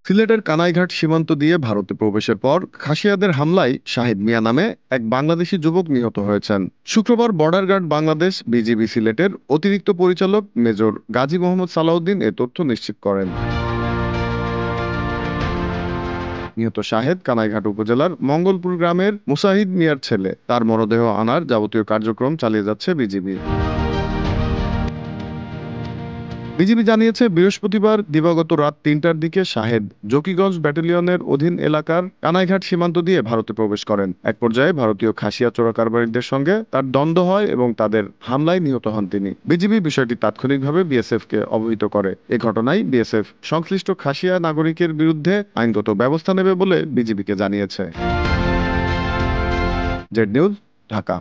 সিলেটের কানাইঘাট সীমান্ত দিয়ে ভারতে প্রবেশের পর খাসিয়াদের হামলায় শাহিদ মিয়া নামে এক বাংলাদেশি যুবক নিহত হয়েছেন। শুক্রবার বর্ডার গার্ড বাংলাদেশ বিজিবি সিলেটের অতিরিক্ত পরিচালক মেজর গাজী মোহাম্মদ সালাউদ্দিন এ তথ্য নিশ্চিত করেন। নিহত শাহেদ কানাইঘাট উপজেলার মঙ্গলপুর গ্রামের মুসাহিদ মিয়ার ছেলে। তার মরদেহ আনার যাবতীয় কার্যক্রম চালিয়ে যাচ্ছে বিজিবি। বিজিবি জানিয়েছে, বৃহস্পতিবার দিবাগত রাত ৩টার দিকে শাহেদ জকিগঞ্জ ব্যাটালিয়নের অধীন এলাকার কানাইঘাট সীমান্ত দিয়ে ভারতে প্রবেশ করেন। এক পর্যায়ে ভারতীয় খাসিয়া চোরা কারবারিদের সঙ্গে তার দ্বন্দ্ব হয় এবং তাদের হামলায় নিহত হন তিনি। বিজিবি বিষয়টি তাৎক্ষণিকভাবে বিএসএফ কে অবহিত করে। এ ঘটনায় বিএসএফ সংশ্লিষ্ট খাসিয়া নাগরিকের বিরুদ্ধে আইনগত ব্যবস্থা নেবে বলে বিজিবিকে জানিয়েছে। Z news, Dhaka.